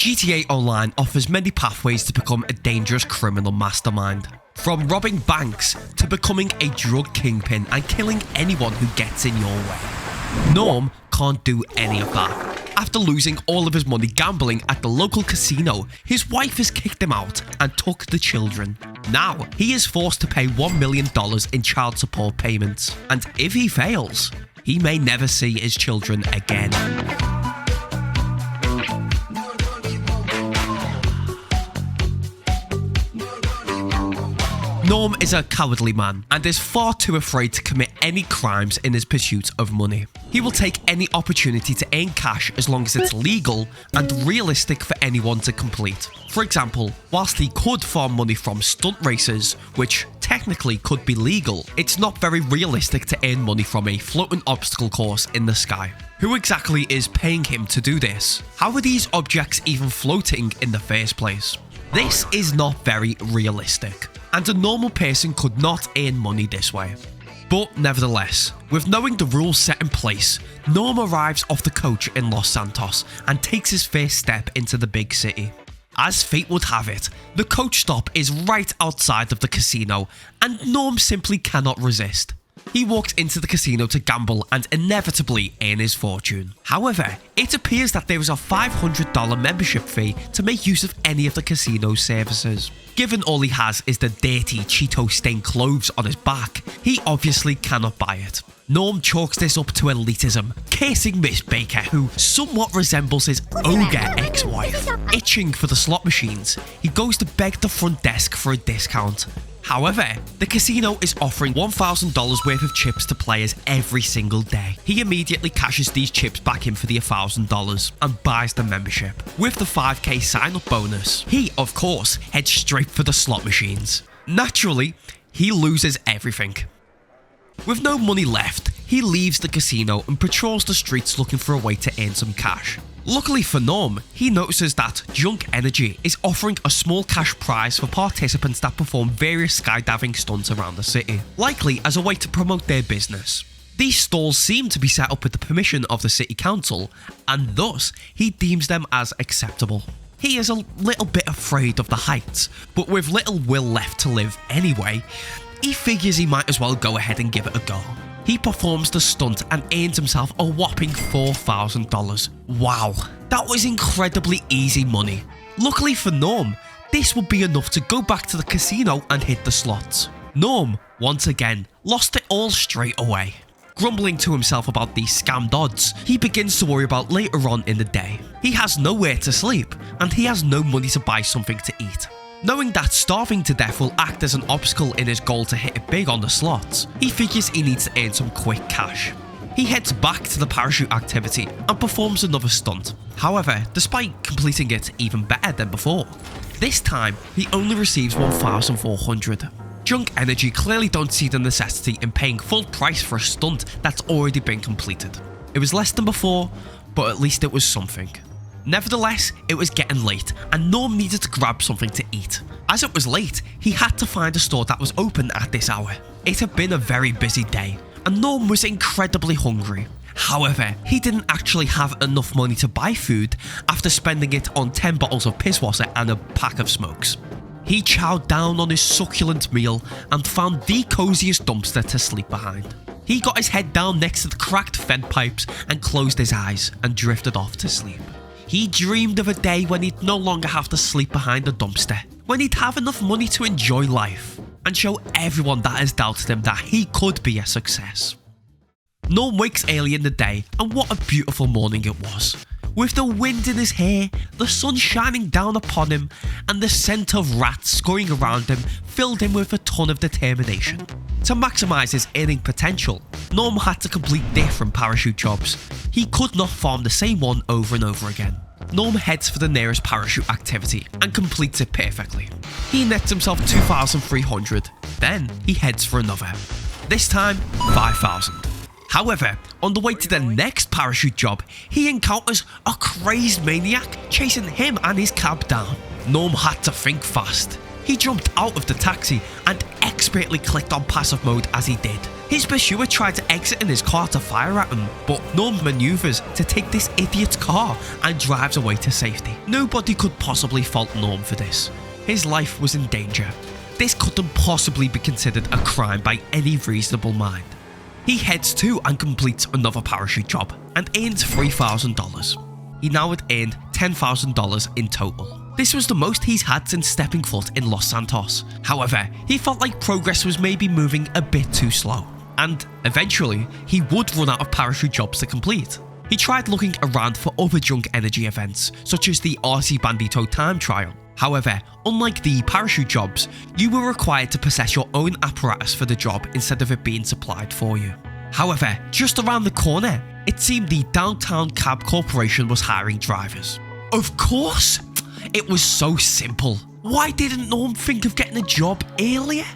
GTA Online offers many pathways to become a dangerous criminal mastermind. From robbing banks to becoming a drug kingpin and killing anyone who gets in your way. Norm can't do any of that. After losing all of his money gambling at the local casino, his wife has kicked him out and took the children. Now, he is forced to pay $1 million in child support payments. And if he fails, he may never see his children again. Norm is a cowardly man and is far too afraid to commit any crimes in his pursuit of money. He will take any opportunity to earn cash as long as it's legal and realistic for anyone to complete. For example, whilst he could farm money from stunt races, which technically could be legal, it's not very realistic to earn money from a floating obstacle course in the sky. Who exactly is paying him to do this? How are these objects even floating in the first place? This is not very realistic, and a normal person could not earn money this way. But nevertheless, with knowing the rules set in place, Norm arrives off the coach in Los Santos and takes his first step into the big city. As fate would have it, the coach stop is right outside of the casino, and Norm simply cannot resist. He walks into the casino to gamble and inevitably earn his fortune. However, it appears that there is a $500 membership fee to make use of any of the casino's services. Given all he has is the dirty Cheeto-stained clothes on his back, he obviously cannot buy it. Norm chalks this up to elitism, cursing Miss Baker, who somewhat resembles his ogre ex-wife. Itching for the slot machines, he goes to beg the front desk for a discount. However, the casino is offering $1,000 worth of chips to players every single day. He immediately cashes these chips back in for the $1,000 and buys the membership. With the $5K sign-up bonus, he, of course, heads straight for the slot machines. Naturally, he loses everything. With no money left, he leaves the casino and patrols the streets looking for a way to earn some cash. Luckily for Norm, he notices that Junk Energy is offering a small cash prize for participants that perform various skydiving stunts around the city, likely as a way to promote their business. These stalls seem to be set up with the permission of the city council, and thus he deems them as acceptable. He is a little bit afraid of the heights, but with little will left to live anyway, he figures he might as well go ahead and give it a go. He performs the stunt and earns himself a whopping $4,000. Wow, that was incredibly easy money. Luckily for Norm, this would be enough to go back to the casino and hit the slots. Norm, once again, lost it all straight away. Grumbling to himself about these scammed odds, he begins to worry about later on in the day. He has nowhere to sleep, and he has no money to buy something to eat. Knowing that starving to death will act as an obstacle in his goal to hit it big on the slots, he figures he needs to earn some quick cash. He heads back to the parachute activity and performs another stunt. However, despite completing it even better than before, this time he only receives $1,400. Junk Energy clearly don't see the necessity in paying full price for a stunt that's already been completed. It was less than before, but at least it was something. Nevertheless, it was getting late and Norm needed to grab something to eat. As it was late, he had to find a store that was open at this hour. It had been a very busy day and Norm was incredibly hungry. However, he didn't actually have enough money to buy food after spending it on 10 bottles of piss water and a pack of smokes. He chowed down on his succulent meal and found the coziest dumpster to sleep behind. He got his head down next to the cracked vent pipes and closed his eyes and drifted off to sleep. He dreamed of a day when he'd no longer have to sleep behind a dumpster, when he'd have enough money to enjoy life and show everyone that has doubted him that he could be a success. Norm wakes early in the day, and what a beautiful morning it was. With the wind in his hair, the sun shining down upon him, and the scent of rats scurrying around him filled him with a ton of determination. To maximise his earning potential, Norm had to complete different parachute jobs. He could not farm the same one over and over again. Norm heads for the nearest parachute activity and completes it perfectly. He nets himself $2,300, then he heads for another. This time, $5,000. However, on the way to the next parachute job, he encounters a crazed maniac chasing him and his cab down. Norm had to think fast. He jumped out of the taxi and expertly clicked on passive mode as he did. His pursuer tried to exit in his car to fire at him, but Norm maneuvers to take this idiot's car and drives away to safety. Nobody could possibly fault Norm for this. His life was in danger. This couldn't possibly be considered a crime by any reasonable mind. He heads to and completes another parachute job and earns $3,000. He now had earned $10,000 in total. This was the most he's had since stepping foot in Los Santos. However, he felt like progress was maybe moving a bit too slow, and eventually he would run out of parachute jobs to complete. He tried looking around for other junk energy events, such as the RC Bandito time trial. However, unlike the parachute jobs, you were required to possess your own apparatus for the job instead of it being supplied for you. However, just around the corner, it seemed the Downtown Cab Corporation was hiring drivers. Of course! It was so simple. Why didn't Norm think of getting a job earlier?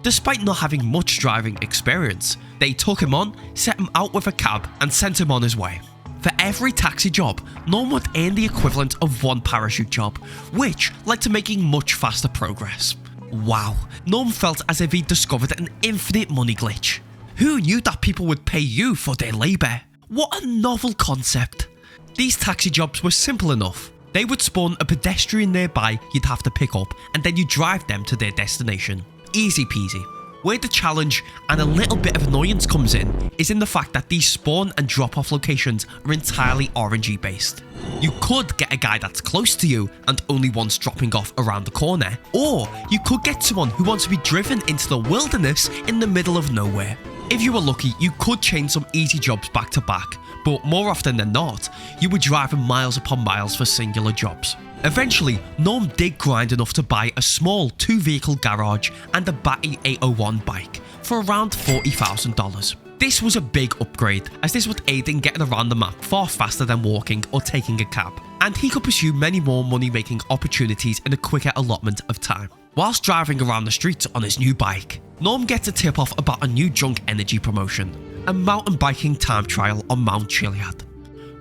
Despite not having much driving experience, they took him on, set him out with a cab, and sent him on his way. For every taxi job, Norm would earn the equivalent of one parachute job, which led to making much faster progress. Wow, Norm felt as if he'd discovered an infinite money glitch. Who knew that people would pay you for their labour? What a novel concept. These taxi jobs were simple enough. They would spawn a pedestrian nearby you'd have to pick up, and then you drive them to their destination. Easy peasy. Where the challenge and a little bit of annoyance comes in is in the fact that these spawn and drop off locations are entirely RNG based. You could get a guy that's close to you and only wants dropping off around the corner, or you could get someone who wants to be driven into the wilderness in the middle of nowhere. If you were lucky, you could chain some easy jobs back to back, but more often than not, you were driving miles upon miles for singular jobs. Eventually, Norm did grind enough to buy a small 2-vehicle garage and a Batty 801 bike for around $40,000. This was a big upgrade, as this would aid in getting around the map far faster than walking or taking a cab, and he could pursue many more money-making opportunities in a quicker allotment of time. Whilst driving around the streets on his new bike, Norm gets a tip-off about a new junk energy promotion, a mountain biking time trial on Mount Chiliad.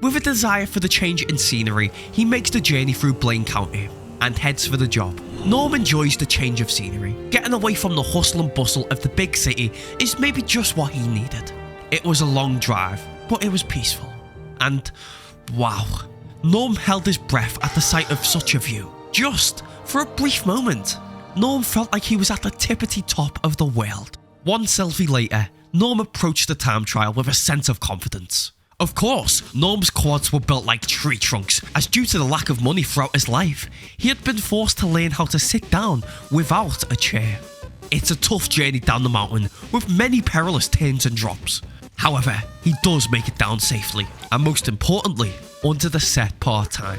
With a desire for the change in scenery, he makes the journey through Blaine County and heads for the job. Norm enjoys the change of scenery. Getting away from the hustle and bustle of the big city is maybe just what he needed. It was a long drive, but it was peaceful. And wow, Norm held his breath at the sight of such a view. Just for a brief moment, Norm felt like he was at the tippity top of the world. One selfie later, Norm approached the time trial with a sense of confidence. Of course, Norm's quads were built like tree trunks, as due to the lack of money throughout his life, he had been forced to learn how to sit down without a chair. It's a tough journey down the mountain, with many perilous turns and drops. However, he does make it down safely, and most importantly, under the set part-time.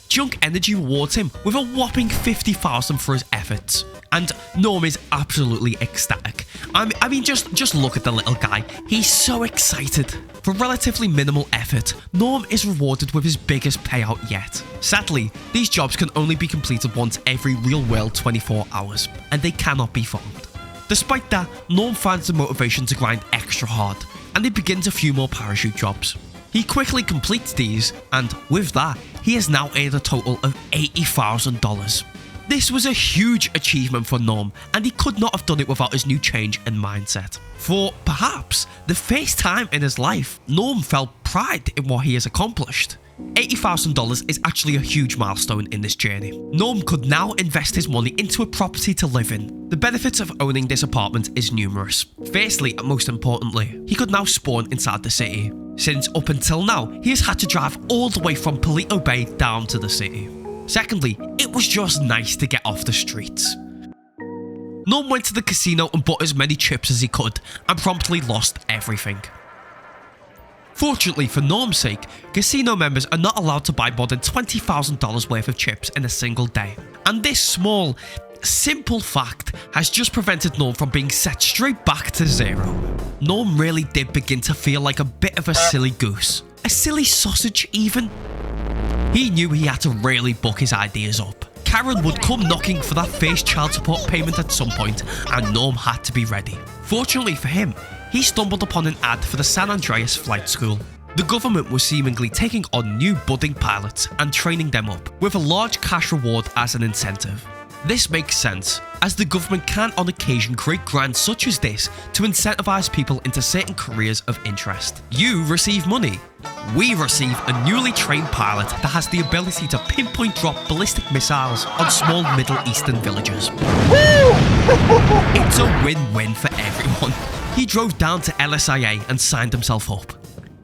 Junk Energy rewards him with a whopping $50,000 for his efforts, and Norm is absolutely ecstatic. I mean, just look at the little guy. He's so excited. For relatively minimal effort, Norm is rewarded with his biggest payout yet. Sadly, these jobs can only be completed once every real-world 24 hours, and they cannot be farmed. Despite that, Norm finds the motivation to grind extra hard, and he begins a few more parachute jobs. He quickly completes these, and with that, he has now earned a total of $80,000. This was a huge achievement for Norm, and he could not have done it without his new change in mindset. For perhaps the first time in his life, Norm felt pride in what he has accomplished. $80,000 is actually a huge milestone in this journey. Norm could now invest his money into a property to live in. The benefits of owning this apartment is numerous. Firstly, and most importantly, he could now spawn inside the city, since up until now, he has had to drive all the way from Palito Bay down to the city. Secondly, it was just nice to get off the streets. Norm went to the casino and bought as many chips as he could, and promptly lost everything. Fortunately for Norm's sake, casino members are not allowed to buy more than $20,000 worth of chips in a single day. And this small, simple fact has just prevented Norm from being set straight back to zero. Norm really did begin to feel like a bit of a silly goose. A silly sausage even. He knew he had to really buck his ideas up. Karen would come knocking for that first child support payment at some point, and Norm had to be ready. Fortunately for him, he stumbled upon an ad for the San Andreas Flight School. The government was seemingly taking on new budding pilots and training them up, with a large cash reward as an incentive. This makes sense, as the government can on occasion create grants such as this to incentivize people into certain careers of interest. You receive money. We receive a newly trained pilot that has the ability to pinpoint drop ballistic missiles on small Middle Eastern villages. It's a win-win for everyone. He drove down to LSIA and signed himself up.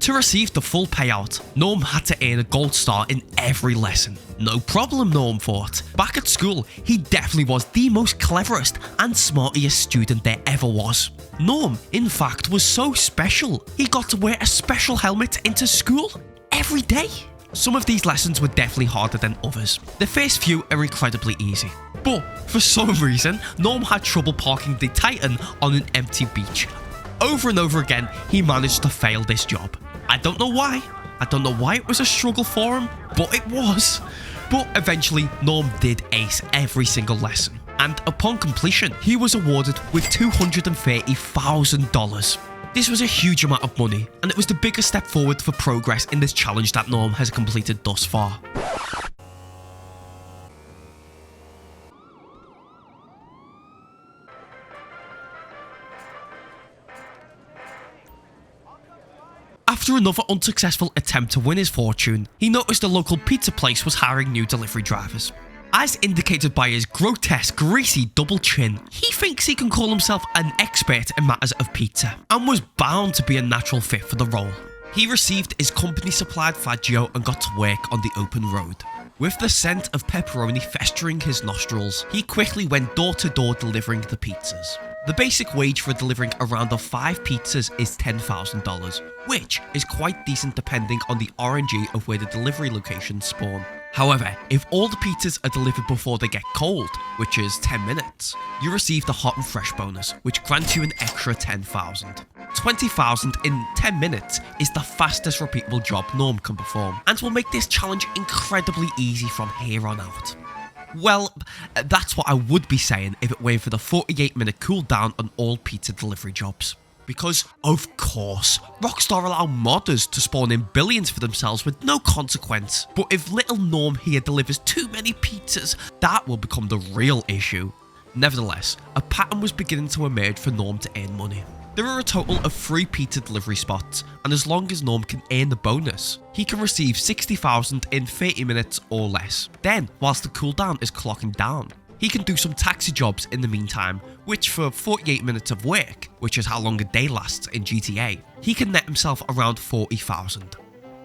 To receive the full payout, Norm had to earn a gold star in every lesson. No problem, Norm thought. Back at school, he definitely was the most cleverest and smartest student there ever was. Norm, in fact, was so special, he got to wear a special helmet into school every day. Some of these lessons were definitely harder than others. The first few are incredibly easy. But for some reason, Norm had trouble parking the Titan on an empty beach. Over and over again, he managed to fail this job. I don't know why. I don't know why it was a struggle for him, but it was. But eventually, Norm did ace every single lesson. And upon completion, he was awarded with $230,000. This was a huge amount of money, and it was the biggest step forward for progress in this challenge that Norm has completed thus far. After another unsuccessful attempt to win his fortune, he noticed a local pizza place was hiring new delivery drivers. As indicated by his grotesque, greasy double chin, he thinks he can call himself an expert in matters of pizza, and was bound to be a natural fit for the role. He received his company-supplied Faggio and got to work on the open road. With the scent of pepperoni festering his nostrils, he quickly went door to door delivering the pizzas. The basic wage for delivering around 5 pizzas is $10,000, which is quite decent depending on the RNG of where the delivery locations spawn. However, if all the pizzas are delivered before they get cold, which is 10 minutes, you receive the hot and fresh bonus, which grants you an extra $10,000. $20,000 in 10 minutes is the fastest repeatable job Norm can perform, and will make this challenge incredibly easy from here on out. Well, that's what I would be saying if it weren't for the 48-minute cooldown on all pizza delivery jobs. Because, of course, Rockstar allow modders to spawn in billions for themselves with no consequence. But if little Norm here delivers too many pizzas, that will become the real issue. Nevertheless, a pattern was beginning to emerge for Norm to earn money. There are a total of 3 pizza delivery spots, and as long as Norm can earn the bonus, he can receive $60,000 in 30 minutes or less. Then, whilst the cooldown is clocking down, he can do some taxi jobs in the meantime, which for 48 minutes of work, which is how long a day lasts in GTA, he can net himself around $40,000.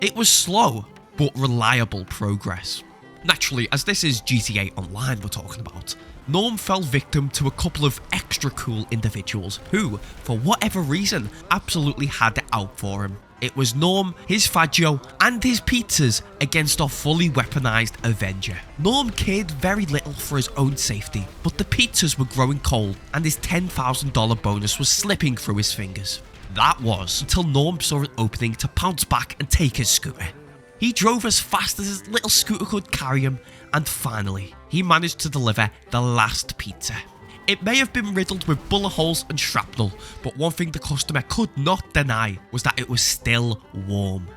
It was slow, but reliable progress. Naturally, as this is GTA Online we're talking about, Norm fell victim to a couple of extra cool individuals who, for whatever reason, absolutely had it out for him. It was Norm, his Faggio, and his pizzas against a fully weaponized Avenger. Norm cared very little for his own safety, but the pizzas were growing cold and his $10,000 bonus was slipping through his fingers. That was until Norm saw an opening to pounce back and take his scooter. He drove as fast as his little scooter could carry him, and finally, he managed to deliver the last pizza. It may have been riddled with bullet holes and shrapnel, but one thing the customer could not deny was that it was still warm.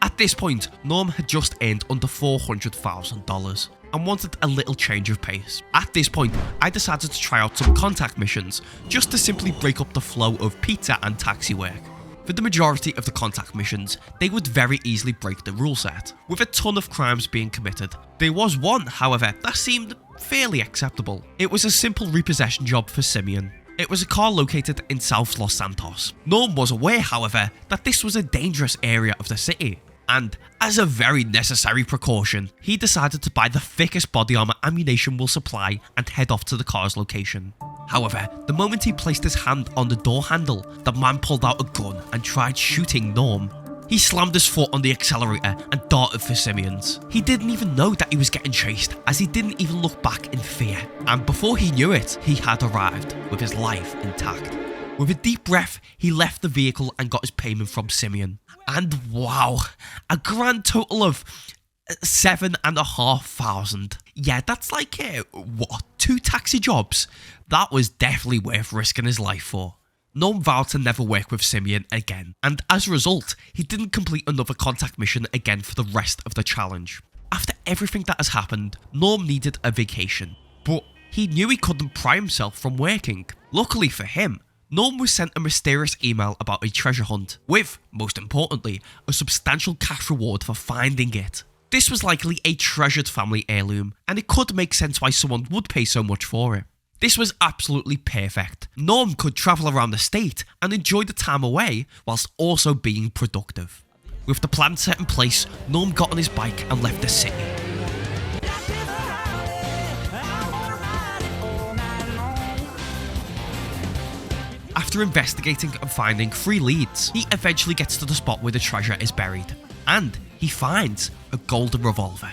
At this point, Norm had just earned under $400,000 and wanted a little change of pace. At this point, I decided to try out some contact missions, just to simply break up the flow of pizza and taxi work. For the majority of the contact missions, they would very easily break the rule set, with a ton of crimes being committed. There was one, however, that seemed fairly acceptable. It was a simple repossession job for Simeon. It was a car located in South Los Santos. Norm was aware, however, that this was a dangerous area of the city, and as a very necessary precaution, he decided to buy the thickest body armor ammunition will supply and head off to the car's location. However, the moment he placed his hand on the door handle, the man pulled out a gun and tried shooting Norm. He slammed his foot on the accelerator and darted for Simeon's. He didn't even know that he was getting chased, as he didn't even look back in fear. And before he knew it, he had arrived, with his life intact. With a deep breath, he left the vehicle and got his payment from Simeon. And wow, a grand total of $7,500. Yeah, that's like, 2 taxi jobs? That was definitely worth risking his life for. Norm vowed to never work with Simeon again, and as a result, he didn't complete another contact mission again for the rest of the challenge. After everything that has happened, Norm needed a vacation, but he knew he couldn't pry himself from working. Luckily for him, Norm was sent a mysterious email about a treasure hunt, with, most importantly, a substantial cash reward for finding it. This was likely a treasured family heirloom, and it could make sense why someone would pay so much for it. This was absolutely perfect. Norm could travel around the state and enjoy the time away whilst also being productive. With the plan set in place, Norm got on his bike and left the city. After investigating and finding 3 leads, he eventually gets to the spot where the treasure is buried, and he finds a golden revolver.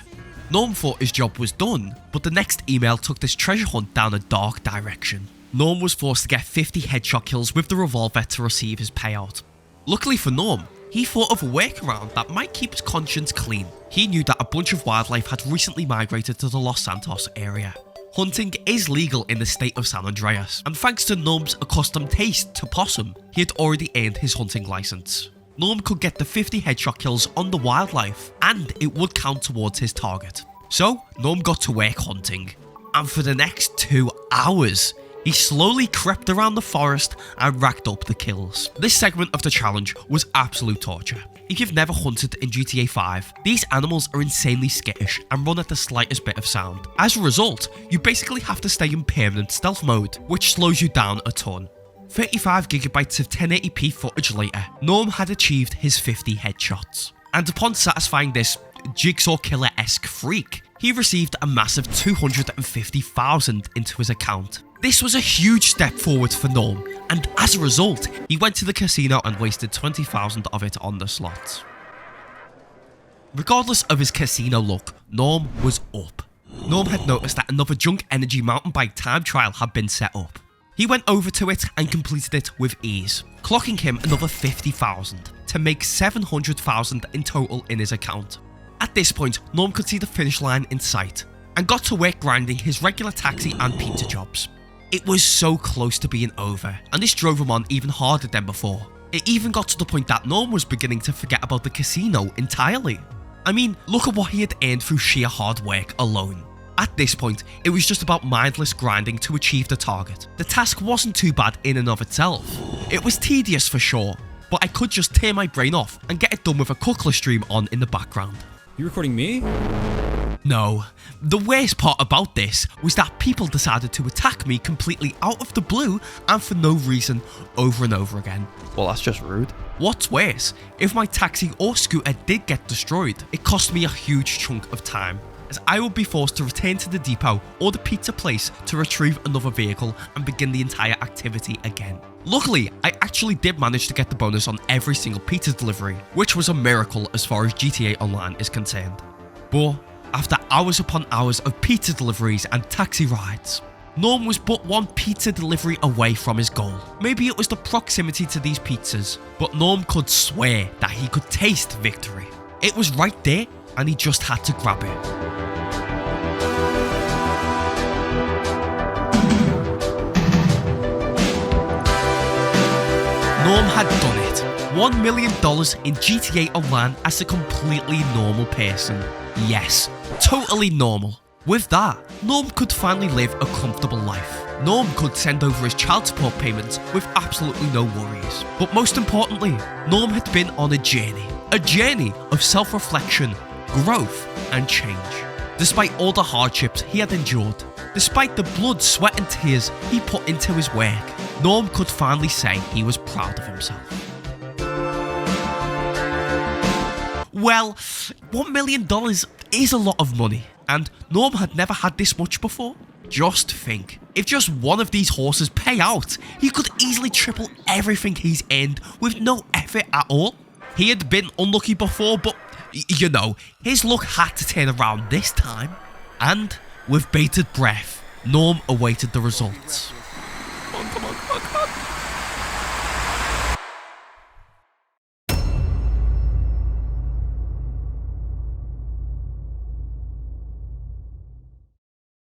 Norm thought his job was done, but the next email took this treasure hunt down a dark direction. Norm was forced to get 50 headshot kills with the revolver to receive his payout. Luckily for Norm, he thought of a workaround that might keep his conscience clean. He knew that a bunch of wildlife had recently migrated to the Los Santos area. Hunting is legal in the state of San Andreas, and thanks to Norm's accustomed taste to possum, he had already earned his hunting license. Norm could get the 50 headshot kills on the wildlife, and it would count towards his target. So, Norm got to work hunting, and for the next 2 hours, he slowly crept around the forest and racked up the kills. This segment of the challenge was absolute torture. If you've never hunted in GTA 5, these animals are insanely skittish and run at the slightest bit of sound. As a result, you basically have to stay in permanent stealth mode, which slows you down a ton. 35GB of 1080p footage later, Norm had achieved his 50 headshots. And upon satisfying this jigsaw killer-esque freak, he received a massive 250,000 into his account. This was a huge step forward for Norm, and as a result, he went to the casino and wasted 20,000 of it on the slots. Regardless of his casino luck, Norm was up. Norm had noticed that another Junk Energy mountain bike time trial had been set up. He went over to it and completed it with ease, clocking him another 50,000 to make 700,000 in total in his account. At this point, Norm could see the finish line in sight and got to work grinding his regular taxi and pizza jobs. It was so close to being over, and this drove him on even harder than before. It even got to the point that Norm was beginning to forget about the casino entirely. I mean, look at what he had earned through sheer hard work alone. At this point, it was just about mindless grinding to achieve the target. The task wasn't too bad in and of itself. It was tedious for sure, but I could just tear my brain off and get it done with a Cookler stream on in the background. You recording me? No. The worst part about this was that people decided to attack me completely out of the blue and for no reason over and over again. Well, that's just rude. What's worse, if my taxi or scooter did get destroyed, it cost me a huge chunk of time, as I would be forced to return to the depot or the pizza place to retrieve another vehicle and begin the entire activity again. Luckily, I actually did manage to get the bonus on every single pizza delivery, which was a miracle as far as GTA Online is concerned. But after hours upon hours of pizza deliveries and taxi rides, Norm was but one pizza delivery away from his goal. Maybe it was the proximity to these pizzas, but Norm could swear that he could taste victory. It was right there, and he just had to grab it. Norm had done it. $1 million in GTA Online as a completely normal person. Yes, totally normal. With that, Norm could finally live a comfortable life. Norm could send over his child support payments with absolutely no worries. But most importantly, Norm had been on a journey of self-reflection, growth, and change. Despite all the hardships he had endured, despite the blood, sweat, and tears he put into his work, Norm could finally say he was proud of himself. Well, $1 million is a lot of money, and Norm had never had this much before. Just think, if just one of these horses pay out, he could easily triple everything he's earned with no effort at all. He had been unlucky before, but you know, his luck had to turn around this time. And with bated breath, Norm awaited the results. Come on.